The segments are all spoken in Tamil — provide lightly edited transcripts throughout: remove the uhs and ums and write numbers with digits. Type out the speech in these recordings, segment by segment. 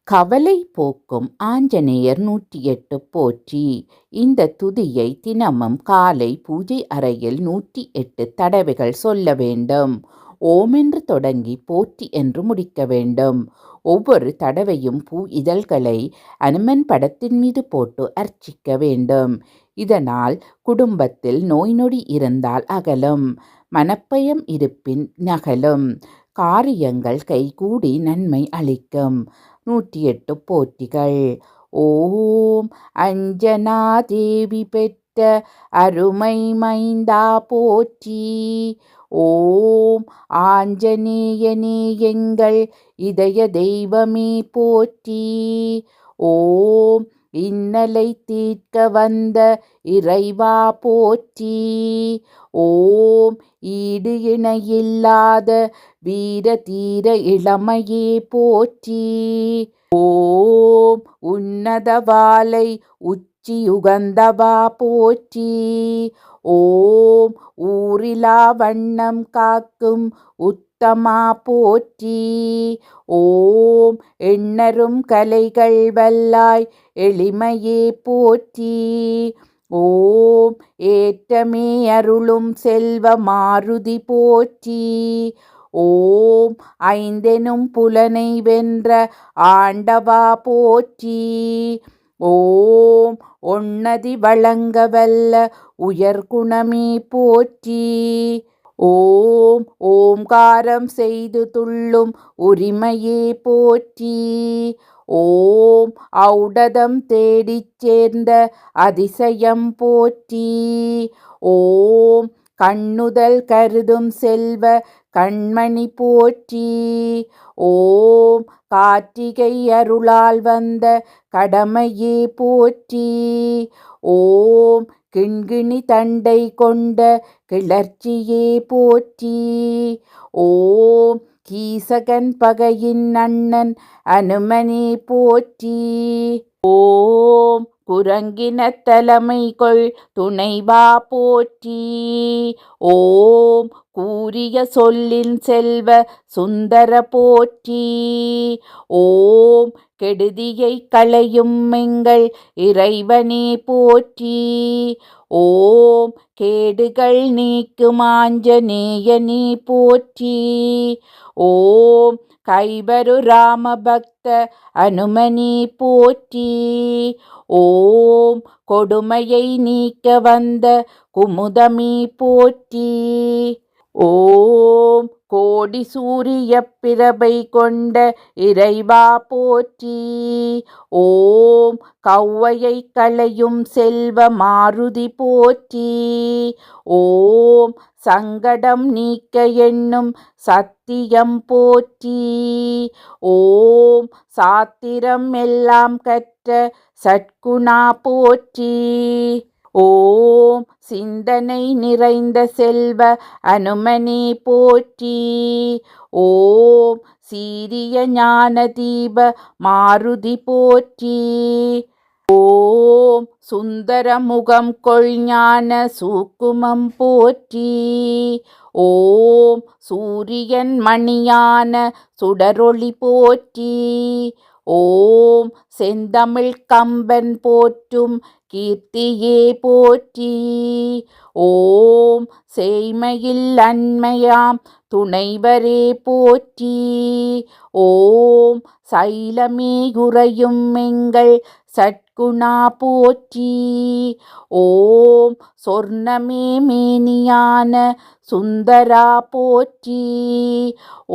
கவலை போக்கும் ஆஞ்சநேயர் 108 போற்றி. இந்த துதியை தினமும் காலை பூஜை அறையில் 108 தடவைகள் சொல்ல வேண்டும். ஓம் என்று தொடங்கி போற்றி என்று முடிக்க வேண்டும். ஒவ்வொரு தடவையும் பூ இதழ்களை அனுமன் படத்தின் மீது போட்டு அர்ச்சிக்க வேண்டும். இதனால் குடும்பத்தில் நோய் நொடி இருந்தால் அகலும், மனப்பயம் இருப்பின் நகலும், காரியங்கள் கைகூடி நன்மை அளிக்கும். 108 போற்றிகள். ஓம் அஞ்சனா தேவி பெற்ற அருமை மைந்தா போற்றி. ஓம் ஆஞ்சநேயனே எங்கள் இதய தெய்வமே போற்றி. ஓம் இன்னலை தீர்க்க வந்த இறைவா போற்றி. ஓம் ஈடு இணையில்லாத வீர தீர இளமையே போற்றி. ஓம் உன்னத வாலை உச்சியுகந்தவா போற்றி. ஓம் ஊரிலா வண்ணம் காக்கும் உத்தமா போற்றி. ஓம் எண்ணரும் கலைகள் வல்லாய் எளிமையே போற்றி. ஓம் ஏற்றமே அருளும் செல்வ மாருதி போற்றி. ஓம் ஐந்தெனும் புலனை வென்ற ஆண்டவா போற்றி. ஓம் ஒன்னதி வழங்க வல்ல உயர்குணமே போற்றி. ஓம் ஓம்காரம் செய்து துள்ளும் உரிமையே போற்றி. ஓம் ஔடதம் தேடிச் சேர்ந்த அதிசயம் போற்றி. ஓம் கண்ணுதல் கருதும் செல்வ கண்மணி போற்றி. ஓம் கார்த்திகை அருளால் வந்த கடமையே போற்றி. ஓம் கிண்கிணி தண்டை கொண்ட கிளர்ச்சியே போற்றி. ஓம் கீசகன் பகையின் அண்ணன் அனுமனே போற்றி. ஓம் குரங்கின தலைமை கொள் துணைவா போற்றி. ஓம் கூறிய சொல்லின் செல்வ சுந்தர போற்றி. ஓம் கெடுதியை களையும் எங்கள் இறைவனே போற்றி. ஓம் கேடுகள் நீக்கும் ஆஞ்சநேயனே போற்றி. ஓம் கைவரு ராம பக்த அனுமனே போற்றி. ஓம் கொடுமையை நீக்க வந்த குமுதமே போற்றி. ஓம் கோடி சூரிய பிரபை கொண்ட இறைவா போற்றி. ஓம் கௌவையை களையும் செல்வ மாருதி போற்றி. ஓம் சங்கடம் நீக்க எண்ணும் சத்தியம் போற்றி. ஓம் சாத்திரம் எல்லாம் கற்ற சட்குணா போற்றி. ஓம் சிந்தனை நிறைந்த செல்வ அனுமனே போற்றி. ஓம் சீரிய ஞான தீப மாருதி போற்றி. ஓம் சுந்தர முகம் கொள் ஞான சூக்குமம் போற்றி. ஓம் சூரியன் மணியான சுடரொளி போற்றி. ஓம் செந்தமிழ் கம்பன் போற்றும் கீர்த்தியே போற்றி. ஓம் சேய்மையில் அண்மையாம் துணைவரே போற்றி. ஓம் சைலமே குறையும் எங்கள் சட்குணா போற்றி. ஓம் சொர்ணமே மேனியான சுந்தரா போற்றி.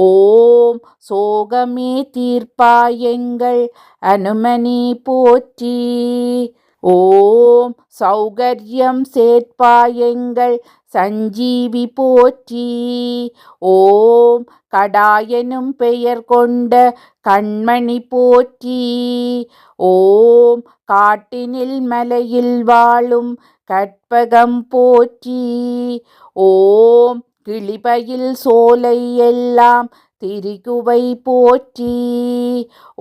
ஓம் சோகமே தீர்ப்பாயெங்கள் அனுமனே போற்றி. ஓம் சௌகர்யம் சேர்ப்பாயெங்கள் சஞ்சீவி போற்றி. ஓம் கடாயெனும் பெயர் கொண்ட கண்மணி போற்றி. ஓம் காட்டினில் மலையில் வாழும் கற்பகம் போற்றி. ஓம் கிளிபயில் சோலை எல்லாம் திரிகுவை போற்றி.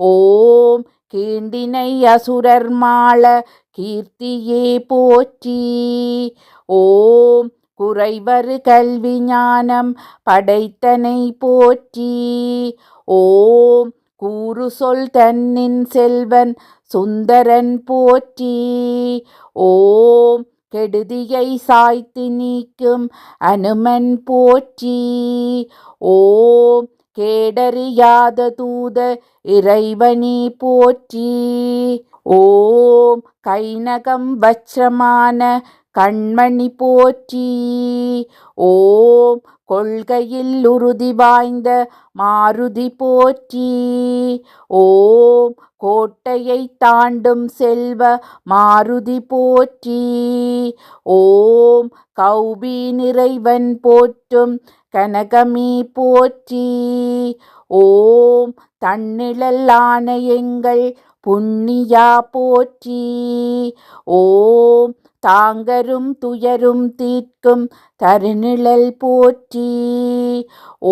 ஓம் கீண்டினை அசுரர் மாள கீர்த்தியே போற்றி. ஓம் குறைவரு கல்வி ஞானம் படைத்தனை போற்றி. ஓம் கூறு சொல் தன்னின் செல்வன் சுந்தரன் போற்றி. ஓம் கெடுதியை சாய்த்து நீக்கும் அனுமன் போற்றி. ஓம் கேடறியாத தூத இறைவனி போற்றி. ஓம் கைநகம் வச்ரமான கண்மணி போற்றி. ஓம் கொள்கையில் உறுதி வாய்ந்த மாருதி போற்றி. ஓம் கோட்டையை தாண்டும் செல்வ மாருதி போற்றி. ஓம் கௌபி நிறைவன் போற்றும் கனகமி போற்றி. ஓம் தன்னிழல் ஆணையங்கள் புண்ணியா போற்றி. ஓம் தாங்கரும் துயரும் தீர்க்கும் தருநிழல் போற்றி.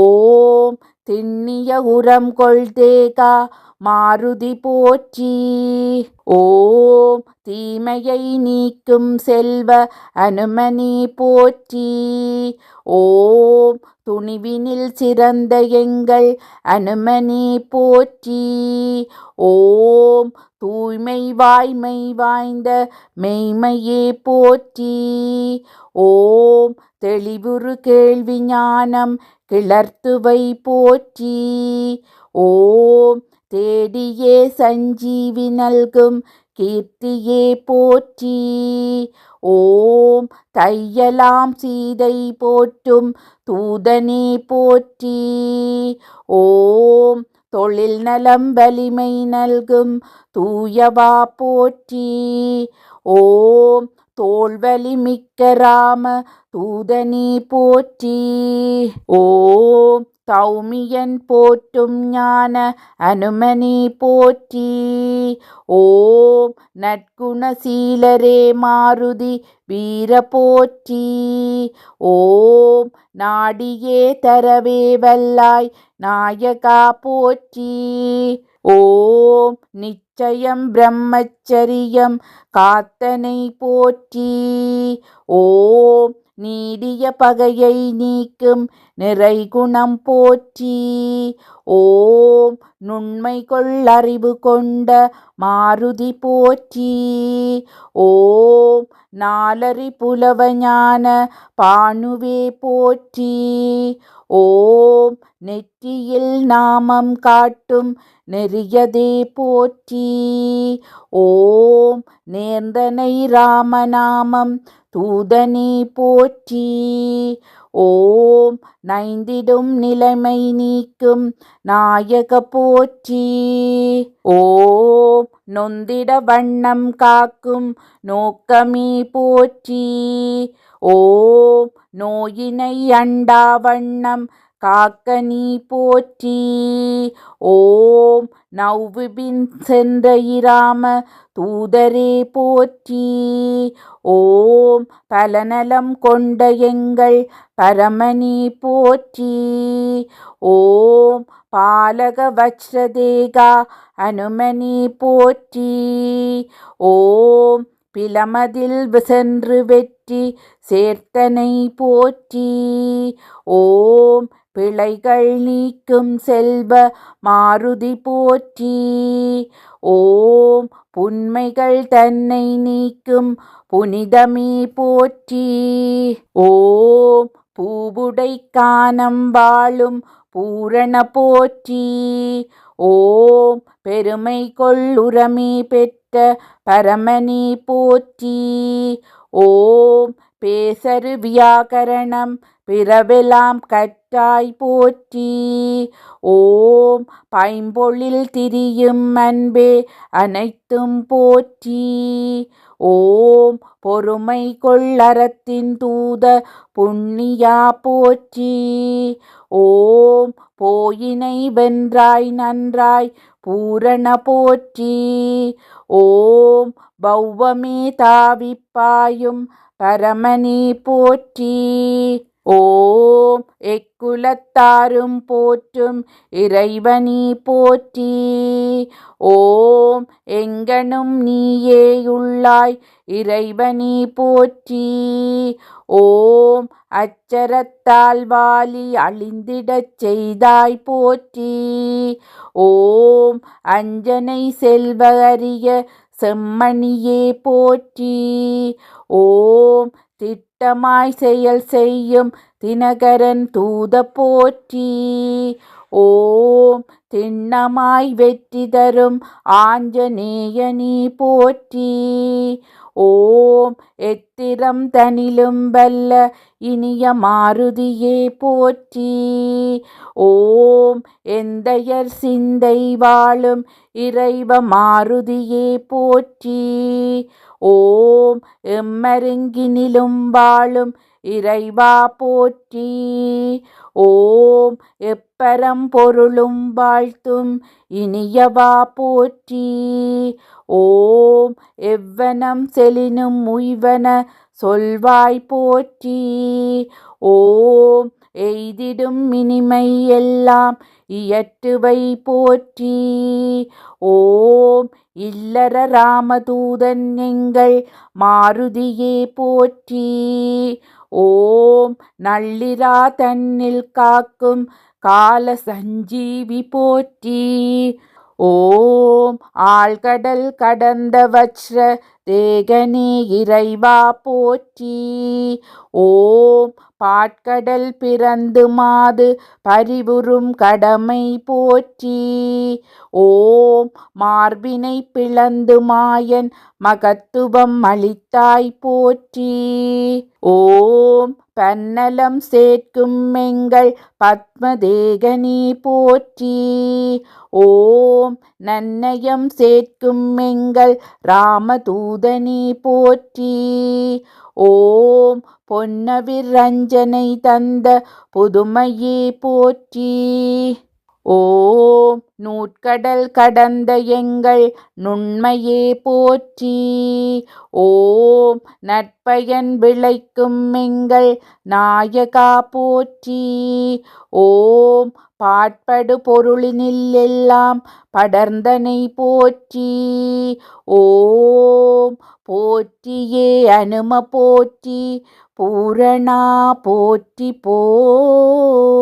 ஓம் திண்ணிய உரம் கொள்தேகா மாருதி போற்றி. ஓம் தீமையை நீக்கும் செல்வ அனுமனி போற்றி. ஓம் துணிவினில் சிறந்த எங்கள் அனுமனி போற்றி. ஓம் தூய்மை வாய்மை வாய்ந்த மெய்மையே போற்றி. ஓம் தெளிவுறு கேள்வி ஞானம் கிளர்த்துவை போற்றி. ஓம் தேடியே சஞ்சீவி நல்கும் கீர்த்தியே போற்றி. ஓம் தையலாம் சீதை போற்றும் தூதனே போற்றி. ஓம் தொழில் நலம் வலிமை நல்கும் தூயவா போற்றி. ஓம் தோள்வலி மிக்க ராம தூதனே போற்றி. ஓம் தௌமியன் போற்றும் ஞான அனுமனி போற்றி. ஓம் நற்குணசீலரே மாருதி வீர போற்றி. ஓம் நாடியே தரவே வல்லாய் நாயகா போற்றி. ஓம் நிச்சயம் பிரம்மச்சரியம் காத்தனை போற்றி. ஓம் நீடிய பகையை நீக்கும் நிறைகுணம் போற்றி. ஓம் நுண்மை கொள்ளறிவு கொண்ட மாருதி போற்றி. ஓம் நாலறி புலவ ஞான பானுவே போற்றி. ஓம் நெற்றியில் நாமம் காட்டும் நெறியதே போற்றி. ஓம் நேர்ந்தனை ராமநாமம் தூதனே போற்றி. ஓம் நைந்திடும் நிலைமை நீக்கும் நாயக போற்றி. ஓம் நொந்திட வண்ணம் காக்கும் நோக்கமே போற்றி. ஓம் நோயினை அண்டா வண்ணம் காக்க நீ போற்றி. ஓம் நவ்விபின் சென்ற இராம தூதரே போற்றி. ஓம் பலநலம் கொண்ட எங்கள் பரமனி போற்றி. ஓம் பாலக வச்ரதேகா அனுமனி போற்றி. ஓம் பிலமதில் சென்று வெற்றி சேர்த்தனை போற்றி. ஓம் பிழைகள் நீக்கும் செல்வ மாருதி போற்றி. ஓம் புன்மைகள் தன்னை நீக்கும் புனிதமே போற்றி. ஓம் பூவுடை கானம் வாழும் பூரண போற்றி. ஓம் பெருமை கொள்ளுரமே பெற்ற பரமனி போற்றி. ஓம் பேசரு வியாகரணம் பிறவெல்லாம் கற்றாய் போற்றி. ஓம் பைம்பொழில் திரியும் அன்பே அனைத்தும் போற்றி. ஓம் பொறுமை கொள்ளறத்தின் தூத புண்ணியா போற்றி. ஓம் போயினை வென்றாய் நன்றாய் பூரண போற்றி. ஓம் பௌவமே தாவிப்பாயும் பரமனி போற்றி. ஓம் எக்குலத்தாரும் போற்றும் இறைவனி போற்றி. ஓம் எங்கனும் நீயேயுள்ளாய் இறைவனி போற்றி. ஓம் அச்சரத்தால் வாலி அழிந்திடச் செய்தாய் போற்றி. ஓம் அஞ்சனை செல்வ அரிய செம்மணியே போற்றி. ஓம் திட்டமாய் செயல் செய்யும் தினகரன் தூத போற்றி. ஓம் திண்ணமாய் வெற்றி தரும் ஆஞ்சநேயனி போற்றி. ஓம் எத்திரம் தனிலும் வல்ல இனிய மாருதியே போற்றி. ஓம் எந்தையர் சிந்தை வாழும் இறைவ மாருதியே போற்றி. ஓம் எம்மருங்கினிலும் வாழும் இறைவா போற்றி. ஓம் எப்பரம் பொருளும் வாழ்த்தும் இனியவா போற்றி. ஓம் எவ்வனம் செலினும் உய்வன சொல்வாய் போற்றி. ஓம் எய்திடும் இனிமை எல்லாம் இயற்றுவை போற்றி. ஓம் இல்லற ராமதூதன் எங்கள் மாருதியே போற்றி. ஓம் நள்ளிரா தன்னில் காக்கும் கால சஞ்சீவி போற்றி. ஓம் ஆழ்கடல் கடந்த வஜ்ர தேகனே இறைவா போற்றி. ஓம் பாட்கடல் பிறந்து மாது பரிவுறும் கடமை போற்றி. ஓம் மார்பினை பிளந்து மாயன் மகத்துவம் அளித்தாய் போற்றி. ஓம் பன்னலம் சேர்க்கும் எங்கள் பத்மதேகனி போற்றி. ஓம் நன்னயம் சேர்க்கும் எங்கள் ராமதூதனி போற்றி. ஓம் பொன்னவிர் ரஞ்சனை தந்த புதுமையே போற்றி. ஓம் நூற்கடல் கடந்த எங்கள் நுண்மையே போற்றி. ஓம் நற்பயன் விளைக்கும் எங்கள் நாயகா போற்றி. ஓம் பாட்படு பொருளினில் எல்லாம் படர்ந்தனை போற்றி. ஓம் போற்றியே அனும போற்றி. பூரணா போற்றி போற்றி.